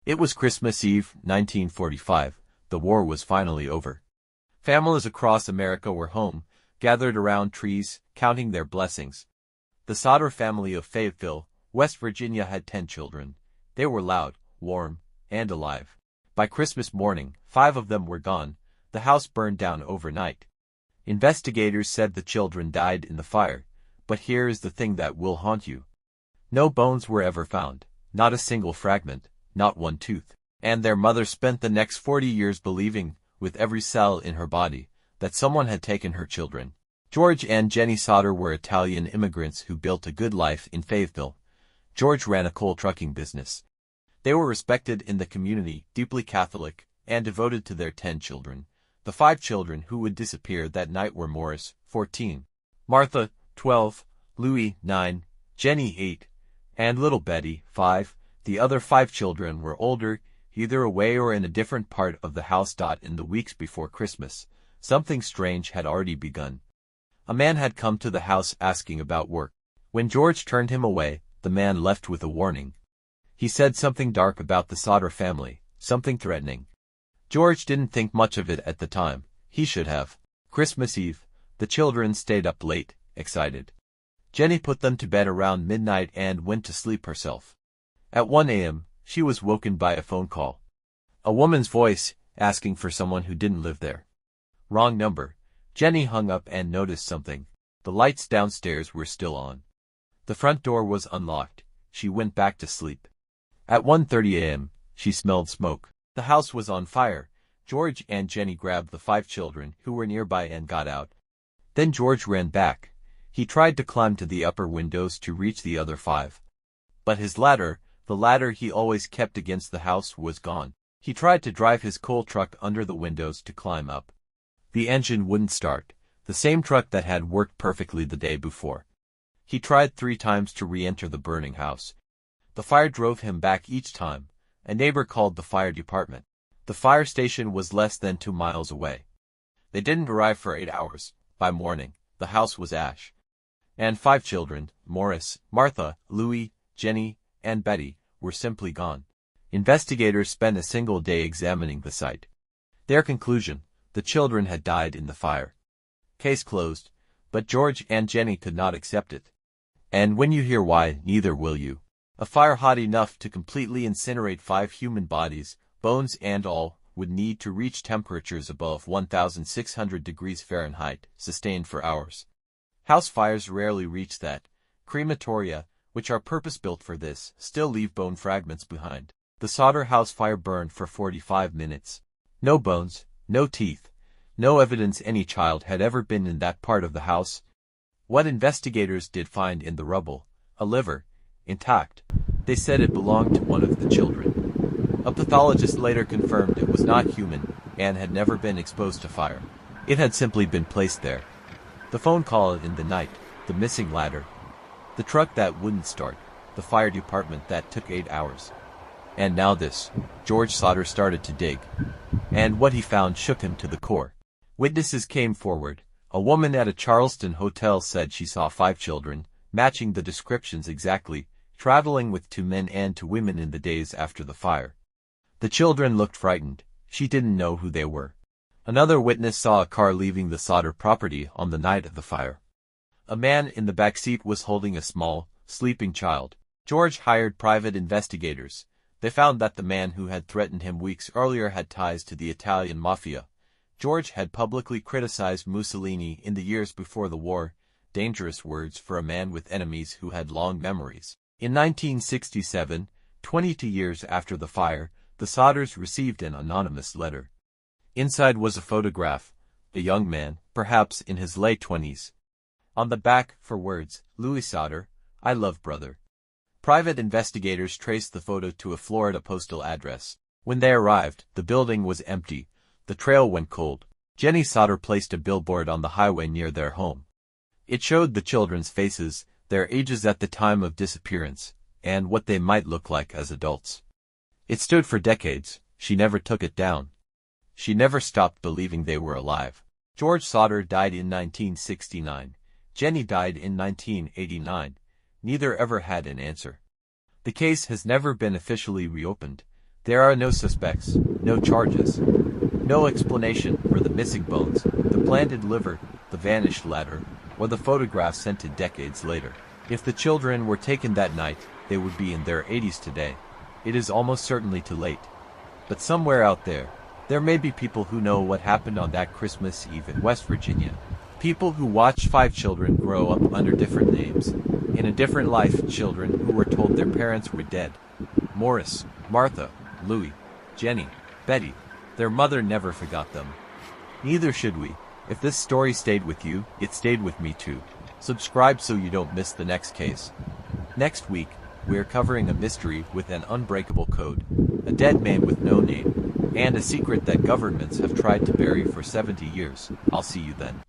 It was Christmas Eve, 1945. The war was finally over. Families across America were home, gathered around trees, counting their blessings. The Sodder family of Fayetteville, West Virginia had 10 children. They were loud, warm, and alive. By Christmas morning, 5 of them were gone. The house burned down overnight. Investigators said the children died in the fire, but here is the thing that will haunt you. No bones were ever found, not a single fragment, not one tooth. And their mother spent the next 40 years believing, with every cell in her body, that someone had taken her children. George and Jenny Sodder were Italian immigrants who built a good life in Fayetteville. George ran a coal trucking business. They were respected in the community, deeply Catholic, and devoted to their 10 children. The 5 children who would disappear that night were Morris, 14, Martha, 12, Louis, 9, Jenny, 8, and little Betty, 5. The other 5 children were older, either away or in a different part of the house. In the weeks before Christmas, something strange had already begun. A man had come to the house asking about work. When George turned him away, the man left with a warning. He said something dark about the Sodder family, something threatening. George didn't think much of it at the time. He should have. Christmas Eve, the children stayed up late, excited. Jenny put them to bed around midnight and went to sleep herself. At 1 a.m., she was woken by a phone call. A woman's voice, asking for someone who didn't live there. Wrong number. Jenny hung up and noticed something. The lights downstairs were still on. The front door was unlocked. She went back to sleep. At 1:30 a.m., she smelled smoke. The house was on fire. George and Jenny grabbed the 5 children who were nearby and got out. Then George ran back. He tried to climb to the upper windows to reach the other 5. But his ladder, the ladder he always kept against the house, was gone. He tried to drive his coal truck under the windows to climb up. The engine wouldn't start, the same truck that had worked perfectly the day before. He tried 3 times to re-enter the burning house. The fire drove him back each time. A neighbor called the fire department. The fire station was less than 2 miles away. They didn't arrive for 8 hours. By morning, the house was ash. And 5 children, Morris, Martha, Louis, Jenny, and Betty, were simply gone. Investigators spent a single day examining the site. Their conclusion: the children had died in the fire. Case closed, but George and Jenny could not accept it. And when you hear why, neither will you. A fire hot enough to completely incinerate 5 human bodies, bones and all, would need to reach temperatures above 1,600 degrees Fahrenheit, sustained for hours. House fires rarely reach that. Crematoria, which are purpose-built for this, still leave bone fragments behind. The Sodder house fire burned for 45 minutes. No bones, no teeth, no evidence any child had ever been in that part of the house. What investigators did find in the rubble: a liver, intact. They said it belonged to one of the children. A pathologist later confirmed it was not human and had never been exposed to fire. It had simply been placed there. The phone call in the night, the missing ladder, the truck that wouldn't start, the fire department that took 8 hours. And now this. George Sodder started to dig. And what he found shook him to the core. Witnesses came forward. A woman at a Charleston hotel said she saw 5 children, matching the descriptions exactly, traveling with 2 men and 2 women in the days after the fire. The children looked frightened. She didn't know who they were. Another witness saw a car leaving the Sodder property on the night of the fire. A man in the back seat was holding a small, sleeping child. George hired private investigators. They found that the man who had threatened him weeks earlier had ties to the Italian mafia. George had publicly criticized Mussolini in the years before the war, dangerous words for a man with enemies who had long memories. In 1967, 22 years after the fire, the Sodders received an anonymous letter. Inside was a photograph, a young man, perhaps in his late 20s. On the back, for words, "Louis Sodder, I love brother." Private investigators traced the photo to a Florida postal address. When they arrived, the building was empty. The trail went cold. Jenny Sodder placed a billboard on the highway near their home. It showed the children's faces, their ages at the time of disappearance, and what they might look like as adults. It stood for decades. She never took it down. She never stopped believing they were alive. George Sodder died in 1969. Jenny died in 1989. Neither ever had an answer. The case has never been officially reopened. There are no suspects, no charges, no explanation for the missing bones, the planted liver, the vanished ladder, or the photograph sent in decades later. If the children were taken that night, they would be in their 80s today. It is almost certainly too late. But somewhere out there, there may be people who know what happened on that Christmas Eve in West Virginia. People who watched 5 children grow up under different names. In a different life, children who were told their parents were dead. Morris, Martha, Louis, Jenny, Betty. Their mother never forgot them. Neither should we. If this story stayed with you, it stayed with me too. Subscribe so you don't miss the next case. Next week, we're covering a mystery with an unbreakable code, a dead man with no name, and a secret that governments have tried to bury for 70 years. I'll see you then.